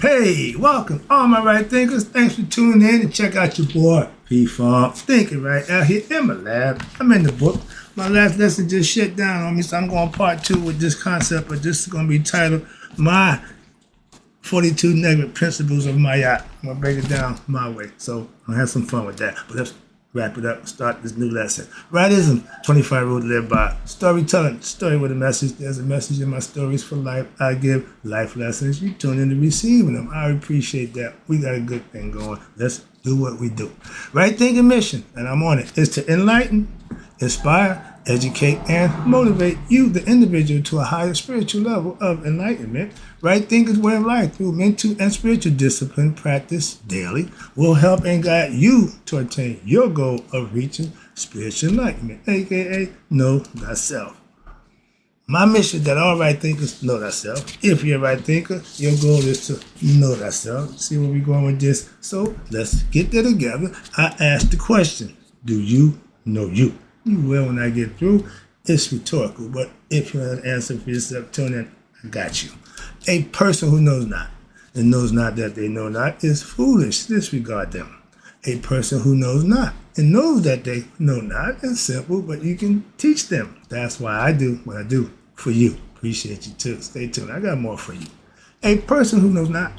Hey, welcome, all my right thinkers. Thanks for tuning in and check out your boy, P-Farm. Thinking right out here in my lab. I'm in the book. My last lesson just shut down on me, so I'm going part 2 with this concept, but this is going to be titled My 42 Negative Principles of my yacht. I'm going to break it down my way, so I'll have some fun with that. But let's wrap it up and start this new lesson. Rightism, 25 rules to live by. Storytelling, story with a message. There's a message in my stories for life. I give life lessons. You tune in to receiving them. I appreciate that. We got a good thing going. Let's do what we do. Right thinking mission, and I'm on it, is to enlighten, inspire, educate, and motivate you, the individual, to a higher spiritual level of enlightenment. Right thinking way of life through mental and spiritual discipline practice daily will help and guide you to attain your goal of reaching spiritual enlightenment, aka know thyself. My mission is that all right thinkers know thyself. If you're a right thinker, your goal is to know thyself. See where we're going with this? So let's get there together. I ask the question, do you know you? You will when I get through. It's rhetorical, but if you have an answer for yourself, tune in. I got you. A person who knows not and knows not that they know not is foolish. Disregard them. A person who knows not and knows that they know not is simple, but you can teach them. That's why I do what I do for you. Appreciate you too. Stay tuned. I got more for you. A person who knows not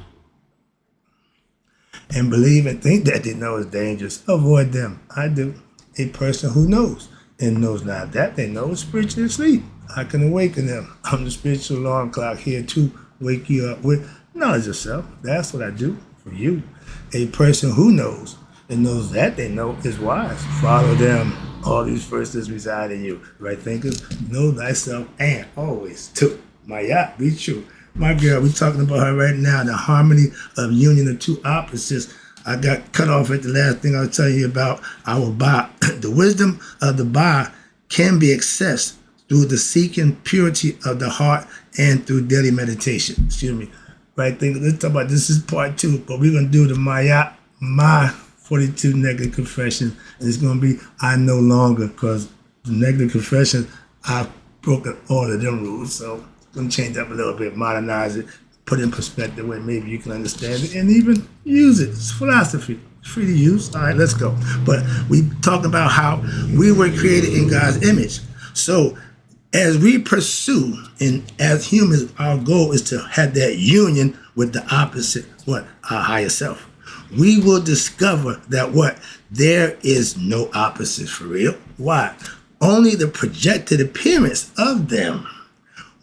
and believe and think that they know is dangerous, avoid them. I do. A person who knows and knows not that they know is spiritually asleep. I can awaken them. I'm the spiritual alarm clock here to wake you up with knowledge of self. That's what I do for you. A person who knows and knows that they know is wise. Follow them. All these verses reside in you. Right thinkers, know thyself and always too. My yacht, be true. My girl, we're talking about her right now, the harmony of union of two opposites. I got cut off at the last thing I was telling you about our Ba. The wisdom of the Ba can be accessed through the seeking purity of the heart and through daily meditation. Excuse me. Right thing. Let's talk about this is part 2, but we're gonna do the my 42 negative confessions, and it's gonna be I no longer, because the negative confessions I've broken all of them rules, so I'm gonna change up a little bit, modernize it, put it in perspective where maybe you can understand it and even use it. It's philosophy. It's free to use. All right, let's go. But we talk about how we were created in God's image. So as we pursue, and as humans, our goal is to have that union with the opposite, what? Our higher self. We will discover that what? There is no opposite for real. Why? Only the projected appearance of them.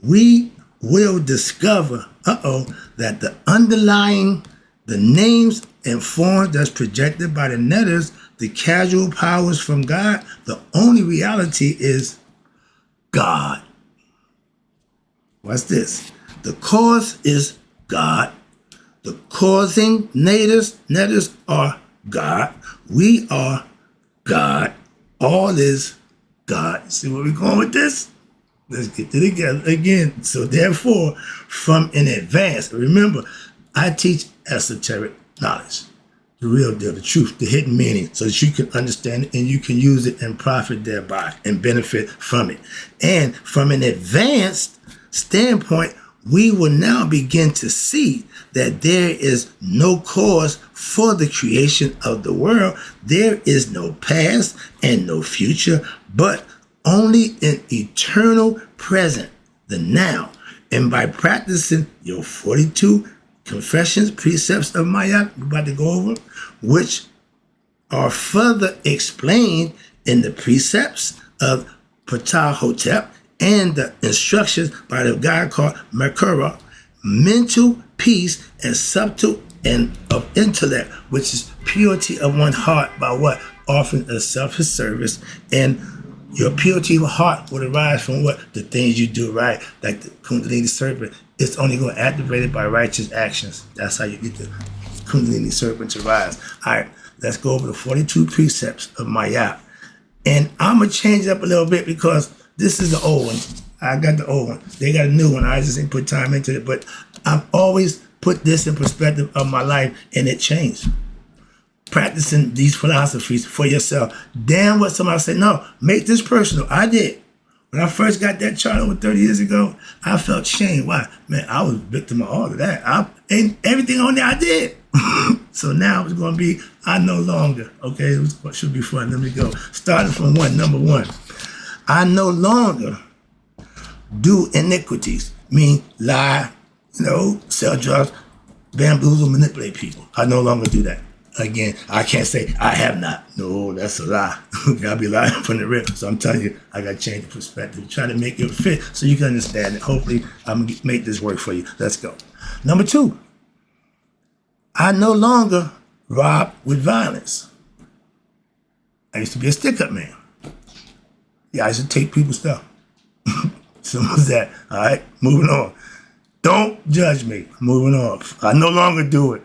We will discover, that the underlying, the names and forms that's projected by the netters, the casual powers from God, the only reality is God. What's this? The cause is God. The causing netters are God. We are God. All is God. See where we're going with this? Let's get it together again. So therefore, from in advance, remember, I teach esoteric knowledge, the real deal, the truth, the hidden meaning, so that you can understand it and you can use it and profit thereby and benefit from it. And from an advanced standpoint, we will now begin to see that there is no cause for the creation of the world. There is no past and no future, but only an eternal present, the now. And by practicing your 42 confessions, precepts of Maya, we're about to go over, which are further explained in the precepts of Ptahhotep and the instructions by the guy called Merkura, mental peace and subtle and of intellect, which is purity of one heart by what? Offering a selfish service. And your purity of heart will arise from what? The things you do right, like the Kundalini serpent. It's only going to activate it by righteous actions. That's how you get the Kundalini serpent to rise. All right, let's go over the 42 precepts of Maya. And I'm going to change it up a little bit because this is the old one. I got the old one. They got a new one. I just didn't put time into it. But I've always put this in perspective of my life, and it changed. Practicing these philosophies for yourself. Damn what somebody said, no, make this personal. I did. When I first got that chart over 30 years ago, I felt shame. Why? Man, I was victim of all of that. And everything on there I did. So now it's going to be, I no longer, okay, it should be fun. Let me go. Starting from number one. I no longer do iniquities, mean lie, sell drugs, bamboozle, manipulate people. I no longer do that. Again, I can't say I have not. No, that's a lie. I'll be lying from the rip. So I'm telling you, I got to change the perspective. Try to make it fit so you can understand it. Hopefully, I'm going to make this work for you. Let's go. Number two, I no longer rob with violence. I used to be a stick-up man. Yeah, I used to take people's stuff. Simple as that. All right, moving on. Don't judge me. Moving on. I no longer do it.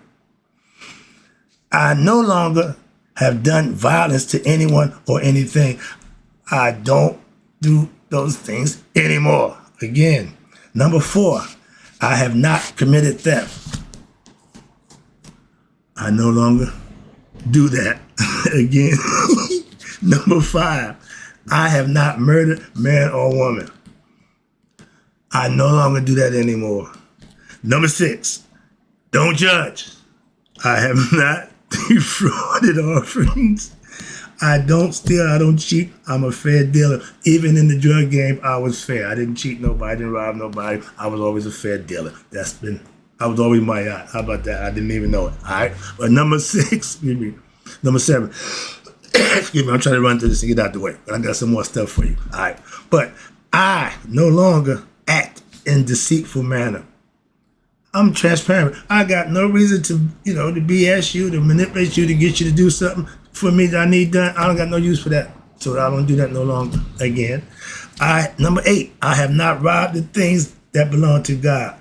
I no longer have done violence to anyone or anything. I don't do those things anymore. Again, number four, I have not committed theft. I no longer do that. Again, number five, I have not murdered man or woman. I no longer do that anymore. Number six, don't judge. I have not defrauded offerings. I don't steal. I don't cheat. I'm a fair dealer. Even in the drug game, I was fair. I didn't cheat nobody. I didn't rob nobody. I was always a fair dealer. I was always my yacht. How about that? I didn't even know it. All right. But number seven. Excuse me. I'm trying to run through this and get out the way. But I got some more stuff for you. All right. But I no longer act in deceitful manner. I'm transparent. I got no reason to BS you, to manipulate you, to get you to do something for me that I need done. I don't got no use for that. So I don't do that no longer. Again. Number 8, I have not robbed the things that belong to God.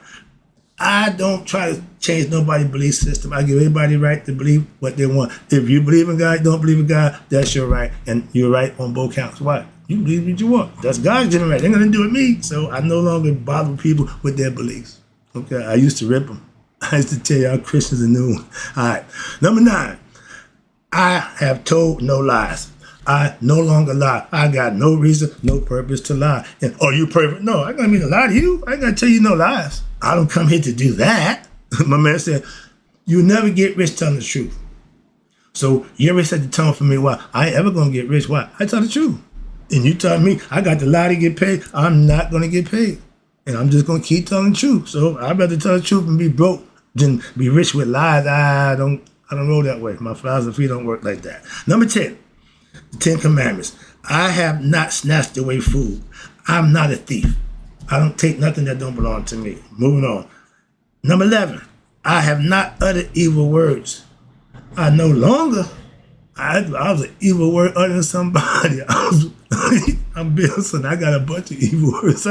I don't try to change nobody's belief system. I give everybody the right to believe what they want. If you believe in God, don't believe in God, that's your right. And you're right on both counts. Why? You believe what you want. That's God's general right. They're going to do it with me. So I no longer bother people with their beliefs. Okay, I used to rip them. I used to tell y'all Christians a new one. All right. Number 9, I have told no lies. I no longer lie. I got no reason, no purpose to lie. And, you perfect? No, I don't mean to lie to you. I ain't going to tell you no lies. I don't come here to do that. My man said, you never get rich telling the truth. So you ever set the tone for me? Why? I ain't ever going to get rich. Why? I tell the truth. And you tell me I got to lie to get paid. I'm not going to get paid. And I'm just going to keep telling the truth. So I'd rather tell the truth and be broke than be rich with lies. I don't roll that way. My philosophy don't work like that. Number 10, the 10 Commandments. I have not snatched away food. I'm not a thief. I don't take nothing that don't belong to me. Moving on. Number 11, I have not uttered evil words. I no longer. I was an evil word uttering somebody. I'm Billson. I got a bunch of evil words.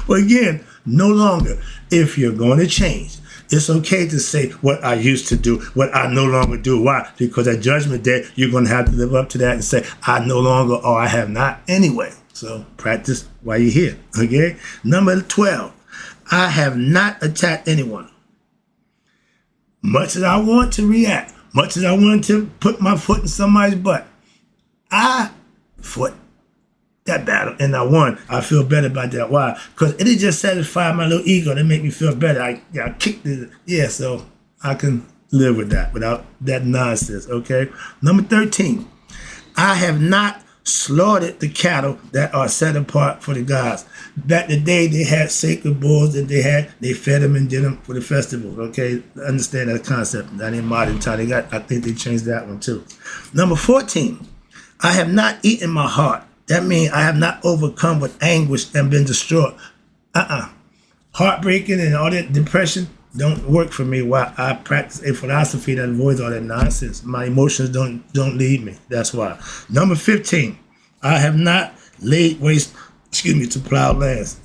Well, again, no longer. If you're going to change, it's okay to say what I used to do, what I no longer do. Why? Because at Judgment Day, you're going to have to live up to that and say, I no longer or I have not anyway. So practice while you're here, okay? Number 12, I have not attacked anyone. Much as I want to react, much as I want to put my foot in somebody's butt, I fought that battle and I won. I feel better about that. Why? Because it just satisfied my little ego. That make me feel better. I kicked it. Yeah, so I can live with that without that nonsense, okay? Number 13, I have not slaughtered the cattle that are set apart for the gods. Back in the day, they had sacred bulls that they fed them and did them for the festivals, okay? Understand that concept. Not in modern time. I think they changed that one too. Number 14, I have not eaten my heart. That means I have not overcome with anguish and been destroyed. Heartbreaking and all that depression don't work for me. Why? I practice a philosophy that avoids all that nonsense. My emotions don't lead me. That's why. Number 15, I have not laid waste, to plowed lands.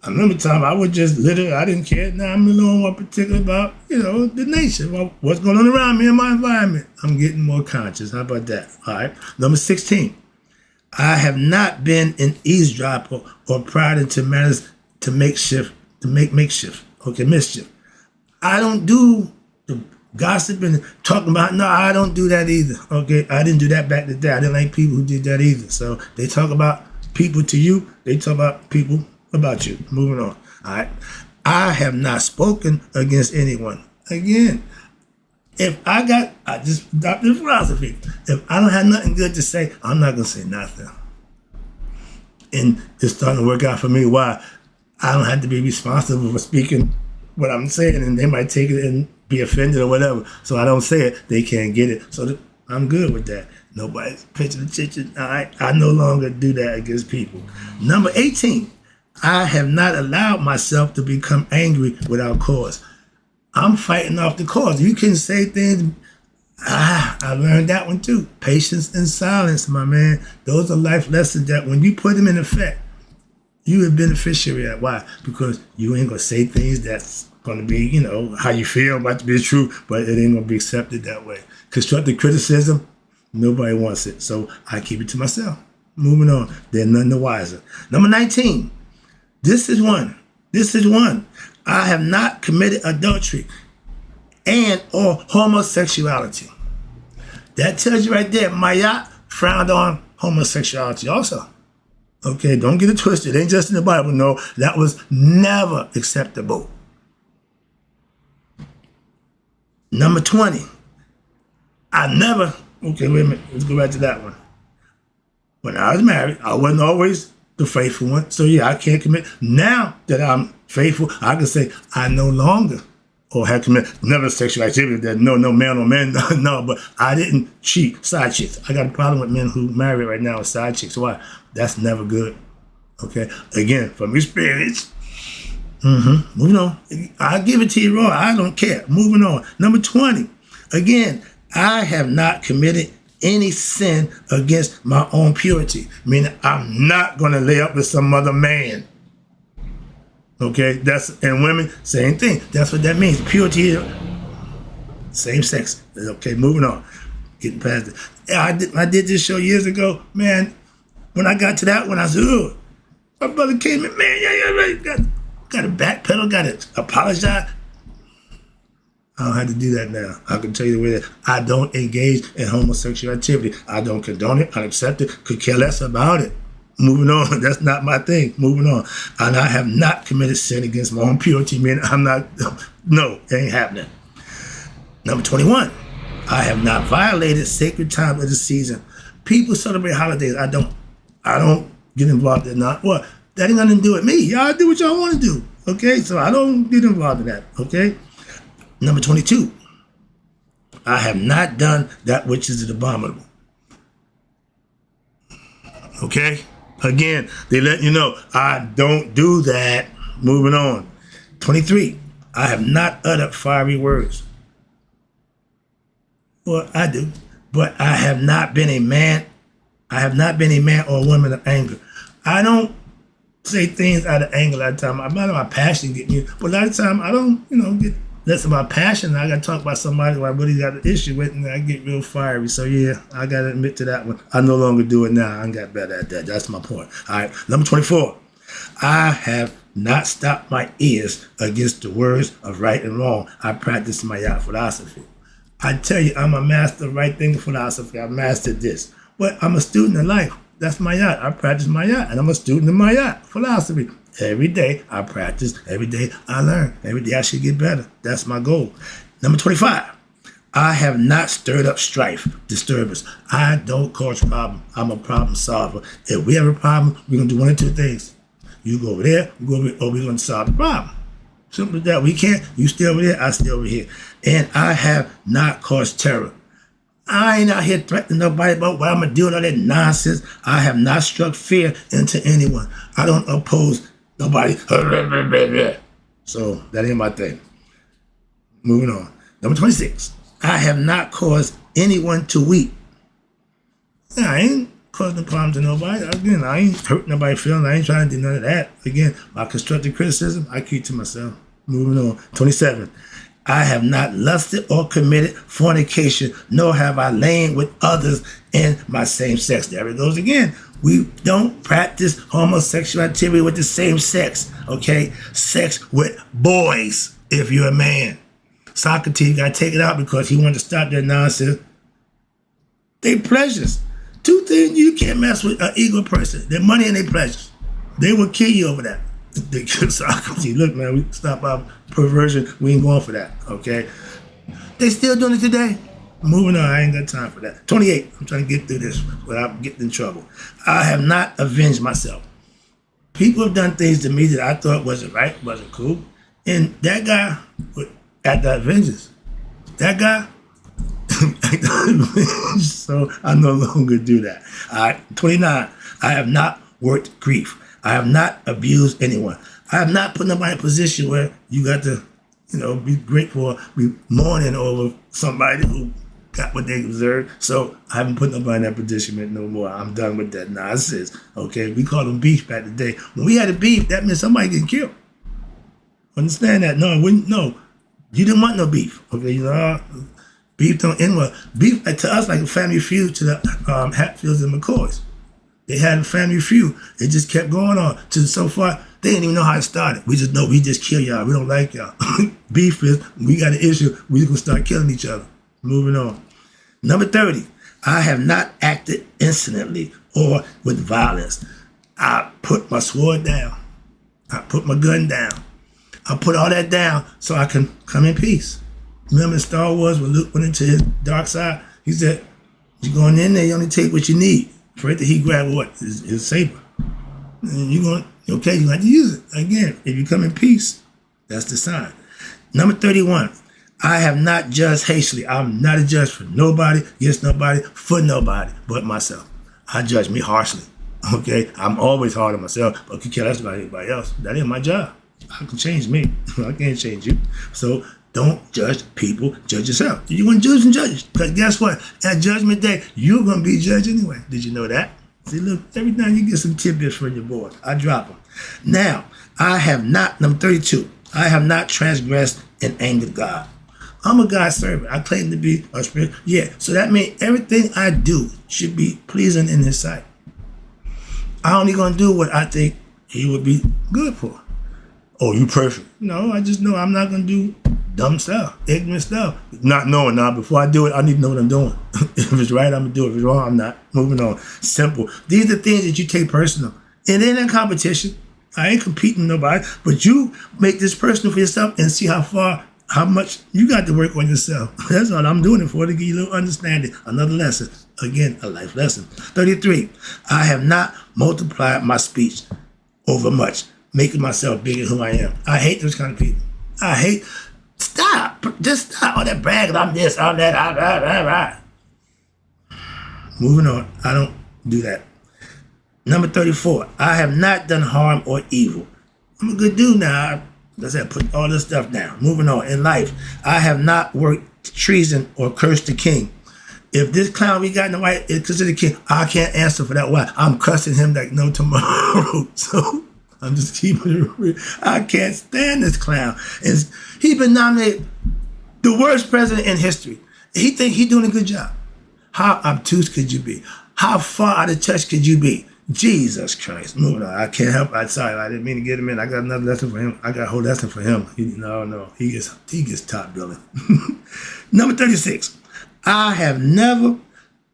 I remember time I would just literally, I didn't care. Now I'm a little more particular about, the nature, what's going on around me in my environment. I'm getting more conscious. How about that? All right. Number 16, I have not been an eavesdropper or pried into matters to make mischief. I don't do the gossip and talking about, no, I don't do that either. Okay, I didn't do that back in the day. I didn't like people who did that either. So they talk about people to you, they talk about people about you. Moving on. All right. I have not spoken against anyone. Again, I just adopted the philosophy. If I don't have nothing good to say, I'm not going to say nothing. And it's starting to work out for me. Why? I don't have to be responsible for speaking what I'm saying, and they might take it and be offended or whatever. So I don't say it. They can't get it. So I'm good with that. Nobody's pitching the kitchen. I no longer do that against people. Number 18, I have not allowed myself to become angry without cause. I'm fighting off the cause. You can say things. I learned that one too. Patience and silence, my man. Those are life lessons that when you put them in effect, you a beneficiary of that. Why? Because you ain't going to say things that's going to be, how you feel about to be true, but it ain't going to be accepted that way. Constructive criticism, nobody wants it. So I keep it to myself. Moving on. They're none the wiser. Number 19. This is one. I have not committed adultery and or homosexuality. That tells you right there, Mayat frowned on homosexuality also. Okay, don't get it twisted. It ain't just in the Bible. No, that was never acceptable. Number 20. Okay, wait a minute. Let's go back to that one. When I was married, I wasn't always the faithful one. So yeah, I can't commit. Now that I'm faithful, I can say I no longer or have committed never sexual activity that no man or man, no, but I didn't cheat. Side chicks. I got a problem with men who marry right now with side chicks. Why? That's never good. Okay? Again, from experience. Moving on. I'll give it to you raw. I don't care. Moving on. Number 20. Again, I have not committed any sin against my own purity. Meaning I'm not going to lay up with some other man. Okay, and women, same thing. That's what that means. Purity, same sex. Okay, moving on. Getting past it. Yeah, I did this show years ago. Man, when I got to that one, I said, oh, my brother came in, man, yeah, got to backpedal, got to apologize. I don't have to do that now. I can tell you the way that I don't engage in homosexual activity. I don't condone it. I accept it. Could care less about it. Moving on. That's not my thing. Moving on. And I have not committed sin against my own purity. Man, no, it ain't happening. Number 21. I have not violated sacred time of the season. People celebrate holidays. I don't get involved in that. Well, that ain't nothing to do with me. Y'all do what y'all want to do. Okay? So I don't get involved in that. Okay? Number 22. I have not done that which is abominable. Okay? Again, they let you know, I don't do that. Moving on. 23. I have not uttered fiery words. Well, I do. But I have not been a man. I have not been a man or a woman of anger. I don't say things out of anger a lot of time. A lot of my passion get me. But a lot of time, I don't, get less about passion. I got to talk about somebody who I really got an issue with, and I get real fiery. So, yeah, I got to admit to that one. I no longer do it now. I got better at that. That's my point. All right, number 24. I have not stopped my ears against the words of right and wrong. I practice my philosophy. I tell you, I'm a master of right thinking philosophy. I mastered this. But I'm a student of life. That's my yacht. I practice my yacht, and I'm a student of my yacht philosophy. Every day I practice. Every day I learn. Every day I should get better. That's my goal. Number 25. I have not stirred up strife, disturbance. I don't cause problems. I'm a problem solver. If we have a problem, we're going to do one of two things. You go over there, we go over here, or we're going to solve the problem. Simple as that. We can't. You stay over there, I stay over here. And I have not caused terror. I ain't out here threatening nobody about what I'm going to do with all that nonsense. I have not struck fear into anyone. I don't oppose nobody. So that ain't my thing. Moving on. Number 26. I have not caused anyone to weep. Yeah, I ain't causing problems to nobody. Again, I ain't hurt nobody's feelings. I ain't trying to do none of that. Again, my constructive criticism, I keep to myself. Moving on. 27. I have not lusted or committed fornication, nor have I lain with others in my same sex. There it goes again. We don't practice homosexual activity with the same sex, okay? Sex with boys, if you're a man. Socrates got to take it out because he wanted to stop that nonsense. They pleasures. Two things you can't mess with an ego person: their money and their pleasures. They will kill you over that. So I can see, look, man, we stop our perversion. We ain't going for that, okay? They still doing it today. Moving on, I ain't got time for that. 28, I'm trying to get through this without getting in trouble. I have not avenged myself. People have done things to me that I thought wasn't right, wasn't cool. And that guy got that vengeance. That guy, so I no longer do that. All right, 29, I have not worked grief. I have not abused anyone. I have not put nobody in a position where you got to, be grateful, be mourning over somebody who got what they deserve. So I haven't put nobody in that predicament no more. I'm done with that nonsense. Okay, we called them beef back in the day. When we had a beef, that meant somebody getting killed. Understand that? No, you didn't want no beef. Okay, beef don't end well. Beef to us like a family feud to the Hatfields and McCoys. They had a family feud. It just kept going on to so far they didn't even know how it started. We just know we just kill y'all. We don't like y'all. Beef is we got an issue. We gonna start killing each other. Moving on. Number 30. I have not acted insolently or with violence. I put my sword down. I put my gun down. I put all that down so I can come in peace. Remember in Star Wars when Luke went into his dark side? He said, "You going in there? You only take what you need." For it that he grabbed what? His saber. And you going, okay, you have to use it. Again, if you come in peace, that's the sign. Number 31, I have not judged hastily. I'm not a judge for nobody, against nobody, for nobody, but myself. I judge me harshly, okay? I'm always hard on myself, but I can care less about anybody else. That ain't my job. I can change me. I can't change you. So don't judge people, judge yourself. You're going to judge and judge. Because guess what? At Judgment Day, you're going to be judged anyway. Did you know that? See, look, every time you get some tidbits from your boy, I drop them. Now, I have not, number 32, I have not transgressed and angered God. I'm a God servant. I claim to be a spirit. Yeah, so that means everything I do should be pleasing in His sight. I'm only going to do what I think He would be good for. Oh, you perfect. No, I just know I'm not going to do dumb stuff, ignorant stuff. Not knowing now, before I do it, I need to know what I'm doing. If it's right, I'm going to do it. If it's wrong, I'm not. Moving on. Simple. These are things that you take personal. And in a competition, I ain't competing with nobody, but you make this personal for yourself and see how much you got to work on yourself. That's all I'm doing it for, to give you a little understanding. Another lesson. Again, a life lesson. 33. I have not multiplied my speech over much, making myself bigger than who I am. I hate those kind of people. Stop. Just stop all that bragging. I'm this, I'm that. Moving on. I don't do that. Number 34. I have not done harm or evil. I'm a good dude now. Let's put all this stuff down. Moving on. In life, I have not worked treason or cursed the king. If this clown we got in the White is considered king, I can't answer for that. Why? I'm cussing him like no tomorrow. So I'm just keeping it real. I can't stand this clown. He's been nominated the worst president in history. He think he's doing a good job. How obtuse could you be? How far out of touch could you be? Jesus Christ. Moving on. I can't help. I'm sorry. I didn't mean to get him in. I got another lesson for him. I got a whole lesson for him. No. He gets top billing. Number 36. I have never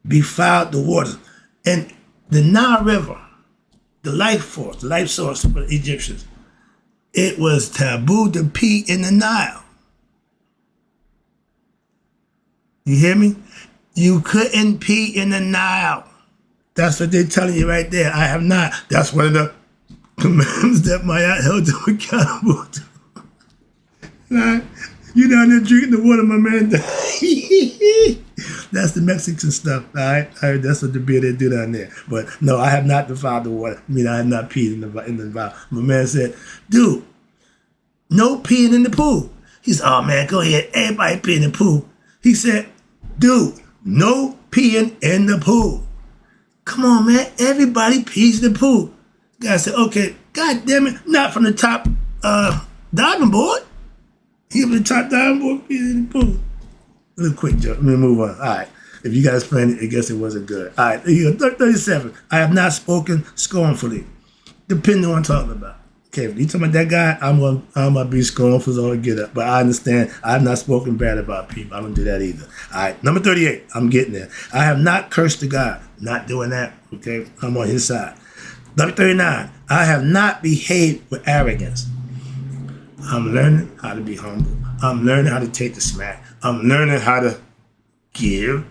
defiled the waters. And the Nile River, the life force, the life source for the Egyptians, it was taboo to pee in the Nile. You hear me? You couldn't pee in the Nile. That's what they're telling you right there. I have not. That's one of the commandments that my aunt held them accountable to. Right? You down there drinking the water, my man. That's the Mexican stuff, all right? That's what the beer they do down there. But no, I have not defiled the water. I have not peed in the vial. My man said, dude, no peeing in the pool. He said, oh man, go ahead. Everybody pee in the pool. He said, dude, no peeing in the pool. Come on, man. Everybody pees in the pool. Guy said, okay, God damn it, not from the top diving board. He from the top diving board, peeing in the pool. A little quick joke. Let me move on. All right. If you guys planned it, I guess it wasn't good. All right. 37. I have not spoken scornfully. Depending on what I'm talking about. Okay, if you talking about that guy, I'm gonna be scornful or get up. But I understand. I've not spoken bad about people. I don't do that either. All right, number 38. I'm getting there. I have not cursed the God. Not doing that. Okay, I'm on his side. Number 39. I have not behaved with arrogance. I'm learning how to be humble. I'm learning how to take the smack. I'm learning how to give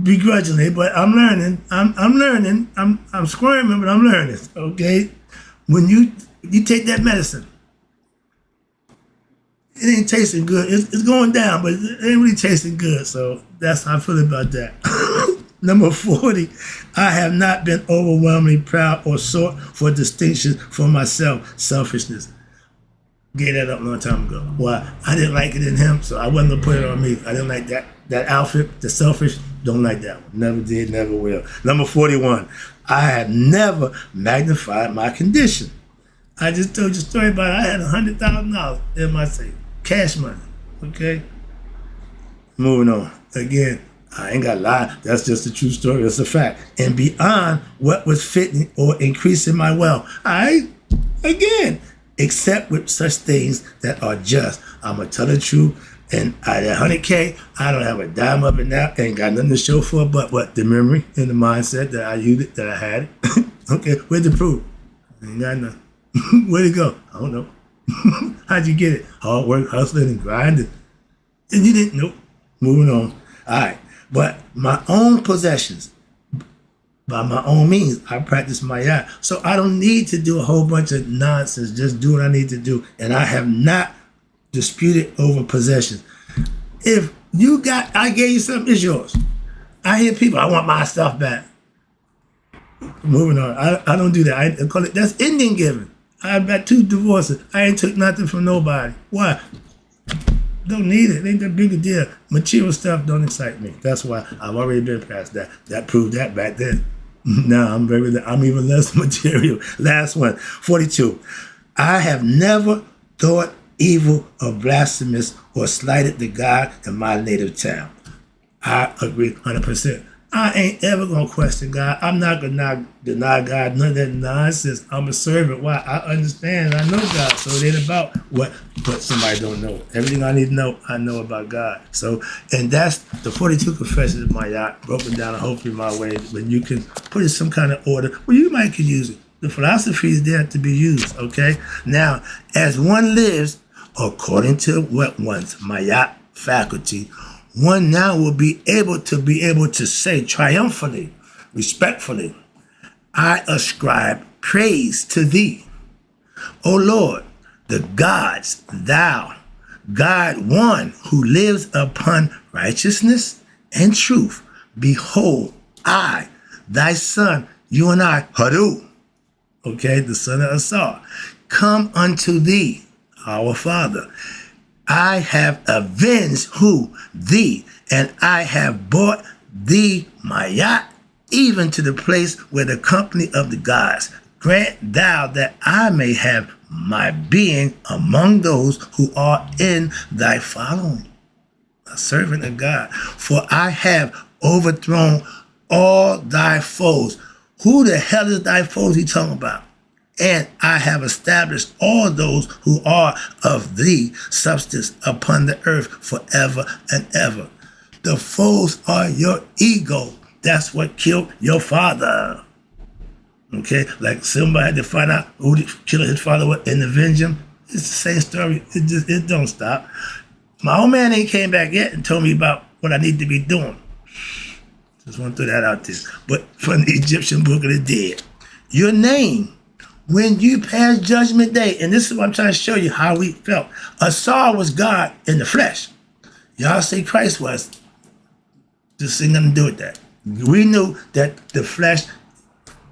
begrudgingly, but I'm learning. I'm learning. I'm squirming, but I'm learning. Okay. When you take that medicine, it ain't tasting good. It's going down, but it ain't really tasting good. So that's how I feel about that. Number 40, I have not been overwhelmingly proud or sought for distinction for myself. Selfishness. Gave that up a long time ago. Why? I didn't like it in him, so I wasn't gonna put it on me. I didn't like that outfit. The selfish, don't like that one. Never did, never will. Number 41, I have never magnified my condition. I just told you a story about it. I had $100,000 in my safe, cash money. Okay. Moving on. Again, I ain't got to lie. That's just a true story. It's a fact. And beyond what was fitting or increasing my wealth. Again, except with such things that are just. I'm going to tell the truth. And at 100K, I don't have a dime up and now. Ain't got nothing to show for it but what? The memory and the mindset that I used it, that I had it. Okay, where's the proof? Ain't got nothing. Where'd it go? I don't know. How'd you get it? Hard work, hustling, and grinding. And you didn't know. Moving on. All right. But my own possessions, by my own means, I practice my art. So I don't need to do a whole bunch of nonsense. Just do what I need to do. And I have not disputed over possessions. If you got, I gave you something, it's yours. I hear people, I want my stuff back. Moving on. I don't do that. I call it, that's Indian giving. I've got 2 divorces. I ain't took nothing from nobody. Why? Don't need it. It ain't that big a deal. Material stuff don't excite me. That's why I've already been past that. That proved that back then. Now I'm even less material. Last one, 42. I have never thought evil or blasphemous or slighted the God in my native town. I agree 100%. I ain't ever gonna question God. I'm not gonna deny God none of that nonsense. I'm a servant. Why? I understand. I know God. So it ain't about what somebody don't know. Everything I need to know, I know about God. So, and that's the 42 confessions of my yacht, broken down hopefully my way. When you can put in some kind of order, well, you might could use it. The philosophy is there to be used. Okay. Now, as one lives according to what one's Mayat faculty, one now will be able to say triumphantly, respectfully, I ascribe praise to thee, O Lord, the gods, thou, God one who lives upon righteousness and truth. Behold, I, thy son, you and I, Hadu, okay, the son of Asar, come unto thee, our Father. I have avenged who? Thee, and I have brought thee, my yacht, even to the place where the company of the gods. Grant thou that I may have my being among those who are in thy following. A servant of God. For I have overthrown all thy foes. Who the hell is thy foes he talking about? And I have established all those who are of thee substance upon the earth forever and ever. The foes are your ego. That's what killed your father. Okay, like somebody had to find out who killed his father and avenge him. It's the same story. It don't stop. My old man ain't came back yet and told me about what I need to be doing. Just want to throw that out there. But from the Egyptian Book of the Dead, your name, when you pass Judgment Day, and this is what I'm trying to show you how we felt. Asar was God in the flesh. Y'all say Christ was. This ain't nothing to do with that. We knew that the flesh,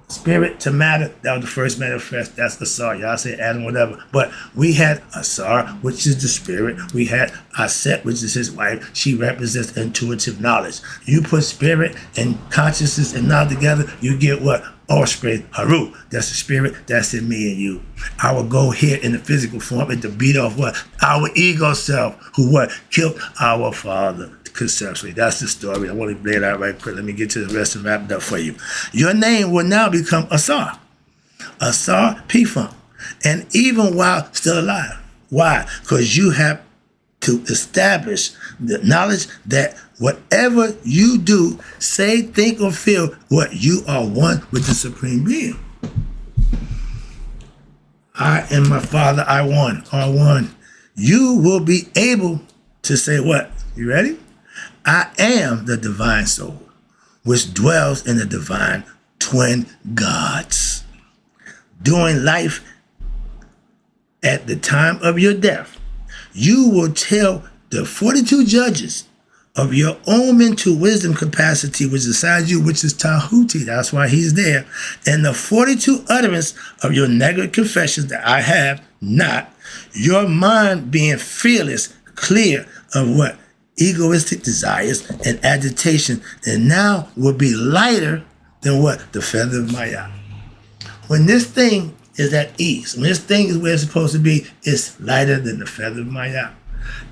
spirit to matter, that was the first manifest. That's Asar. Y'all say Adam, whatever. But we had Asar, which is the spirit. We had Aset, which is his wife. She represents intuitive knowledge. You put spirit and consciousness and knowledge together, you get what? Offspring, Haru. That's the spirit. That's in me and you. Our goal here in the physical form is to beat off what? Our ego self, who what? Killed our father conceptually. That's the story. I want to lay it out right quick. Let me get to the rest and wrap it up for you. Your name will now become Asar. Asar P-Funk. and even while still alive. Why? Because you have to establish the knowledge that whatever you do, say, think, or feel, what you are one with the Supreme Being. I and my Father, are one. You will be able to say what? You ready? I am the divine soul, which dwells in the divine twin gods. During life, at the time of your death, you will tell the 42 judges of your own mental wisdom capacity, which is inside you, which is Tahuti. That's why he's there. And the 42 utterance of your negative confessions that I have not, your mind being fearless, clear of what? Egoistic desires and agitation, and now will be lighter than what? The feather of Maya. When this thing is at ease, when this thing is where it's supposed to be, it's lighter than the feather of Maya.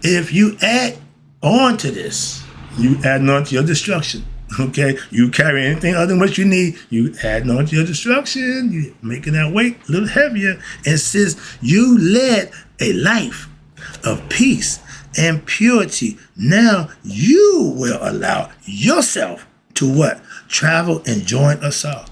If you add on to this, you add on to your destruction. Okay, you carry anything other than what you need, you add on to your destruction, you making that weight a little heavier. And since you led a life of peace and purity, now you will allow yourself to what? Travel and join us all.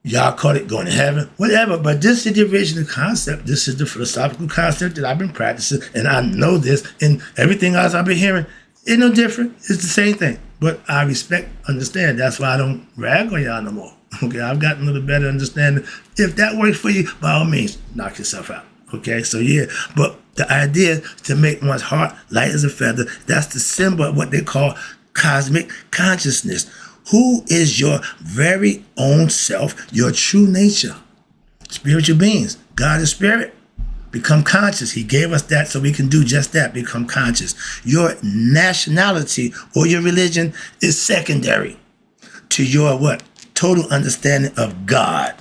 Y'all call it going to heaven, whatever, but this is the original concept. This is the philosophical concept that I've been practicing, and I know this, and everything else I've been hearing, it's no different. It's the same thing, but I understand. That's why I don't rag on y'all no more. Okay, I've gotten a little better understanding. If that works for you, by all means, knock yourself out. Okay, so yeah, but the idea is to make one's heart light as a feather. That's the symbol of what they call cosmic consciousness. Who is your very own self, your true nature? Spiritual beings. God is spirit. Become conscious. He gave us that so we can do just that, become conscious. Your nationality or your religion is secondary to your what? Total understanding of God,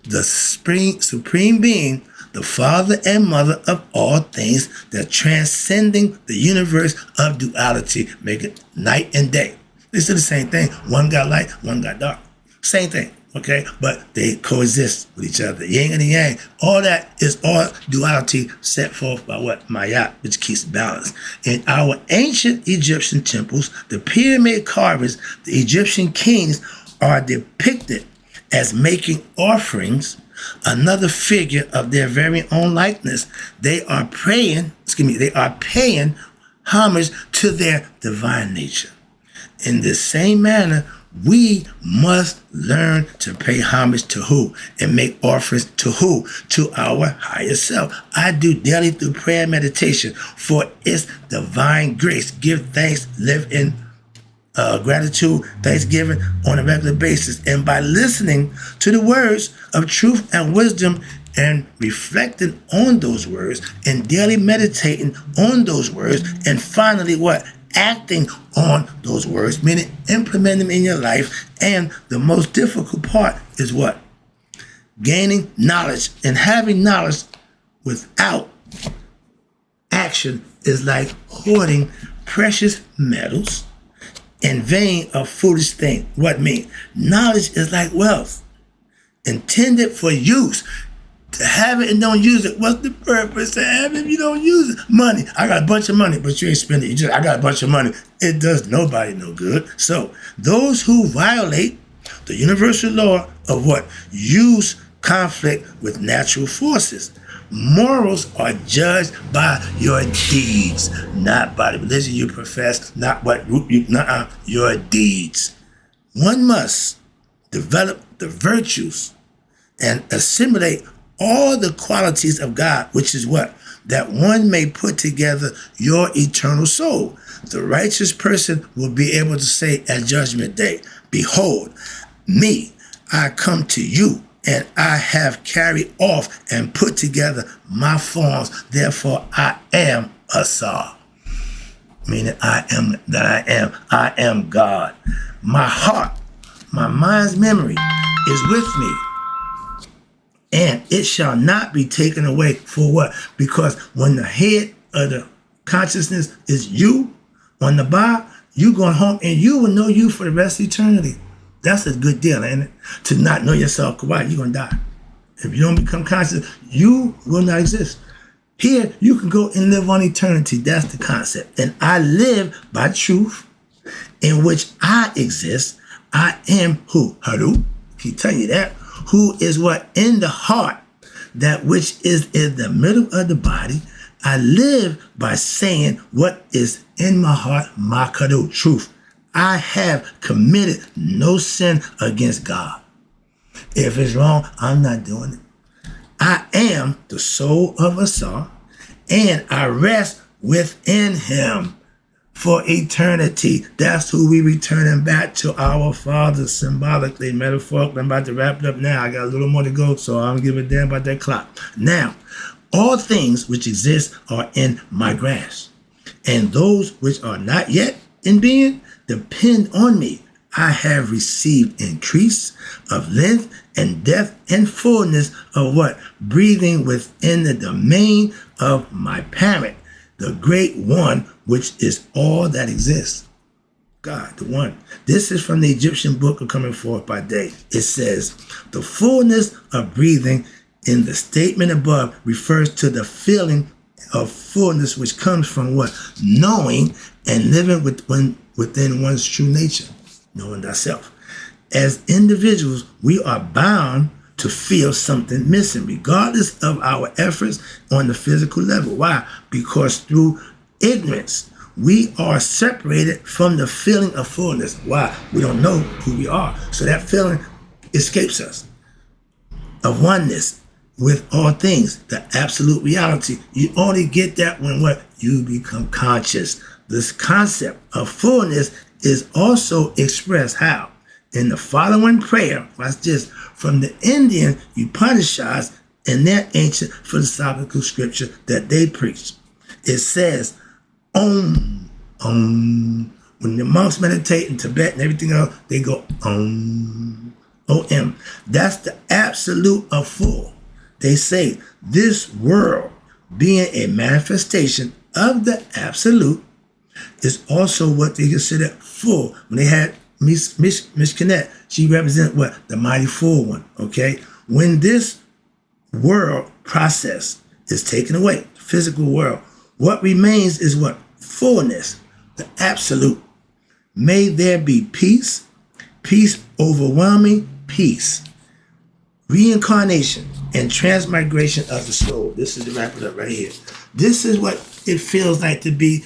the supreme being, the father and mother of all things, that transcending the universe of duality, make it night and day. It's the same thing. One got light, one got dark. Same thing, okay? But they coexist with each other. Yin and yang. All that is all duality set forth by what? Maya, which keeps balance. In our ancient Egyptian temples, the pyramid carvings, the Egyptian kings are depicted as making offerings, another figure of their very own likeness. They are paying homage to their divine nature. In the same manner, we must learn to pay homage to who? And make offerings to who? To our higher self. I do daily through prayer and meditation for its divine grace. Give thanks, live in gratitude, thanksgiving on a regular basis. And by listening to the words of truth and wisdom and reflecting on those words and daily meditating on those words, and finally what? Acting on those words, meaning implement them in your life. And the most difficult part is what? Gaining knowledge. And having knowledge without action is like hoarding precious metals and vain a foolish thing. What mean? Knowledge is like wealth, intended for use. To have it and don't use it, what's the purpose to have it if you don't use it? Money. I got a bunch of money, but you ain't spending it. I got a bunch of money. It does nobody no good. So those who violate the universal law of what? Use conflict with natural forces. Morals are judged by your deeds, not by the religion you profess, not what group your deeds. One must develop the virtues and assimilate all the qualities of God, which is what? That one may put together your eternal soul. The righteous person will be able to say at Judgment Day, behold, me, I come to you, and I have carried off and put together my forms. Therefore, I am Asar. Meaning I am God. My heart, my mind's memory is with me. And it shall not be taken away. For what? Because when the head of the consciousness is you on the bar, you going home and you will know you for the rest of eternity. That's a good deal, ain't it? To not know yourself. Why? You're going to die. If you don't become conscious, you will not exist. Here, you can go and live on eternity. That's the concept. And I live by truth in which I exist. I am who? Haru. Keep telling you that. Who is what? In the heart. That which is in the middle of the body. I live by saying what is in my heart, Makaru, truth. I have committed no sin against God. If it's wrong, I'm not doing it. I am the soul of Asar, and I rest within him for eternity. That's who we returning back to our Father symbolically, metaphorically. I'm about to wrap it up now. I got a little more to go, so I don't give a damn about that clock. Now, all things which exist are in my grasp, and those which are not yet in being depend on me. I have received increase of length and depth and fullness of what? Breathing within the domain of my parent, the great one, which is all that exists. God, the one. This is from the Egyptian book of Coming Forth by Day. It says, the fullness of breathing in the statement above refers to the feeling of fullness which comes from what? Knowing and living within one's true nature. Knowing thyself. As individuals, we are bound to feel something missing, regardless of our efforts on the physical level. Why? Because through ignorance, we are separated from the feeling of fullness. Why? We don't know who we are. So that feeling escapes us of oneness with all things, the absolute reality. You only get that when what? You become conscious. This concept of fullness is also expressed how? In the following prayer, watch this, from the Indian Upanishads in their ancient philosophical scripture that they preach. It says, Om, Om. When the monks meditate in Tibet and everything else, they go Om, O-M. That's the absolute of full. They say this world being a manifestation of the absolute is also what they consider full. When they had Miss Connect, she represents what? The mighty full one, okay? When this world process is taken away, the physical world, what remains is what? Fullness, the absolute. May there be peace, peace overwhelming peace, reincarnation, and transmigration of the soul. This is to wrap it up right here. This is what it feels like to be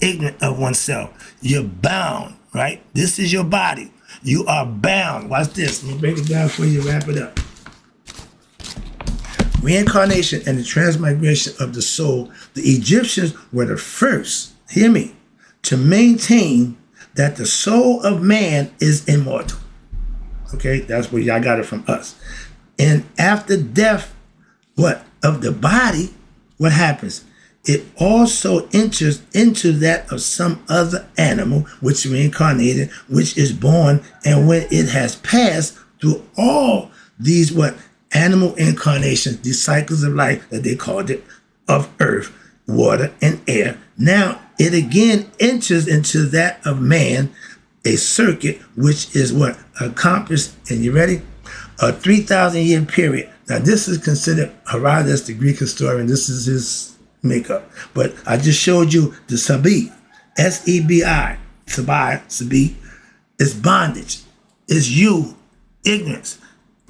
ignorant of oneself. You're bound, right? This is your body. You are bound. Watch this. Let me break it down for you, wrap it up. Reincarnation and the transmigration of the soul. The Egyptians were the first, hear me, to maintain that the soul of man is immortal. Okay, that's where y'all got it from us. And after death, what? Of the body, what happens? It also enters into that of some other animal, which reincarnated, which is born, and when it has passed through all these what? Animal incarnations, these cycles of life that they called it, of earth, water, and air. Now it again enters into that of man, a circuit which is what? Accomplished, and you ready? A 3,000-year period. Now this is considered Herodotus, the Greek historian. This is his makeup. But I just showed you the Sabi, S-E-B-I, Sabi, it's bondage. It's you, ignorance.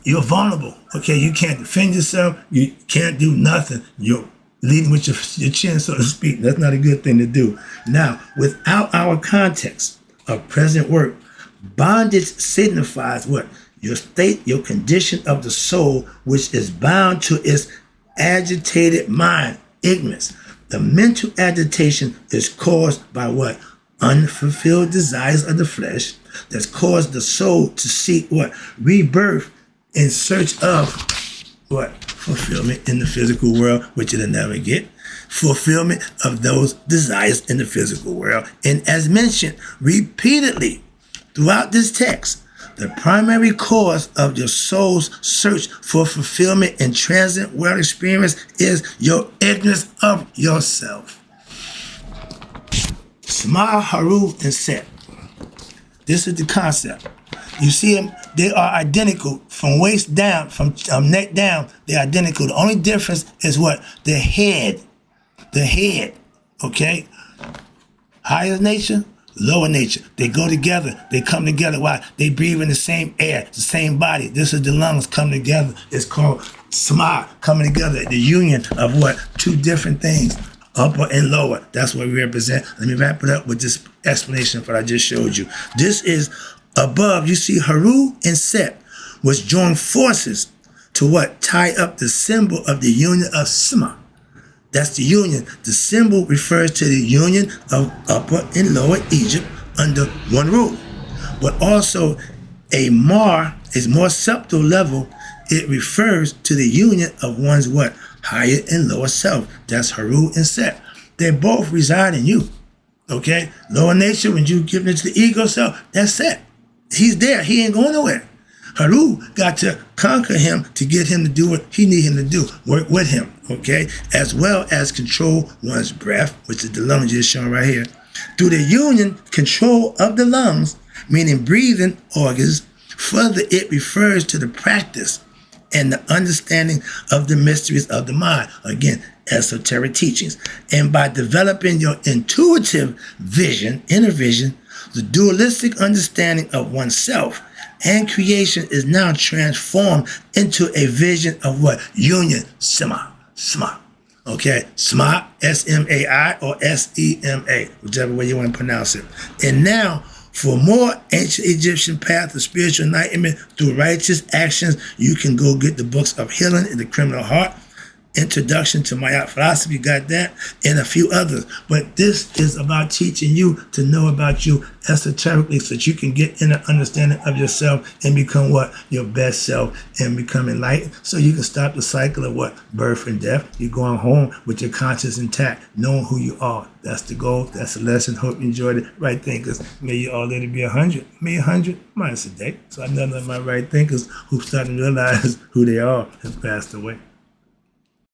You're vulnerable. Okay, you can't defend yourself. You can't do nothing. You're leading with your chin, so to speak. That's not a good thing to do. Now, without our context of present work, bondage signifies what? Your state, your condition of the soul, which is bound to its agitated mind, ignorance. The mental agitation is caused by what? Unfulfilled desires of the flesh that's caused the soul to seek what? Rebirth in search of what? Fulfillment in the physical world, which it'll never get. Fulfillment of those desires in the physical world. And as mentioned repeatedly throughout this text, the primary cause of your soul's search for fulfillment in transient world experience is your ignorance of yourself. Smile, Haru, and Set. This is the concept. You see them, they are identical for from waist down, from neck down, they're identical. The only difference is what? The head. The head, okay? Higher nature, lower nature. They go together. They come together. Why? They breathe in the same air, the same body. This is the lungs come together. It's called SMA, coming together. The union of what? Two different things, upper and lower. That's what we represent. Let me wrap it up with this explanation of what I just showed you. This is above. You see Haru and Set, which join forces to what? Tie up the symbol of the union of SMA. That's the union. The symbol refers to the union of Upper and Lower Egypt under one rule. But also a more subtle level, it refers to the union of one's what? Higher and lower self. That's Haru and Set. They both reside in you. Okay? Lower nature, when you give into the ego self, that's Set. He's there. He ain't going nowhere. Haru got to conquer him to get him to do what he need him to do, work with him, okay? As well as control one's breath, which is the lungs just shown right here. Through the union, control of the lungs, meaning breathing organs, further it refers to the practice and the understanding of the mysteries of the mind. Again, esoteric teachings. And by developing your intuitive vision, inner vision, the dualistic understanding of oneself and creation is now transformed into a vision of what? Union, Sema. Okay, Sma, S-M-A-I or S-E-M-A, whichever way you want to pronounce it. And now, for more ancient Egyptian path of spiritual enlightenment through righteous actions, you can go get the books of Healing in the Criminal Heart, Introduction to Maya Philosophy, got that, and a few others. But this is about teaching you to know about you esoterically so that you can get in an understanding of yourself and become what? Your best self and become enlightened so you can stop the cycle of what? Birth and death. You're going home with your conscience intact, knowing who you are. That's the goal. That's the lesson. Hope you enjoyed it. Right thinkers, may you all let it be 100. May 100 minus a day. So I know that my right thinkers who started to realize who they are have passed away.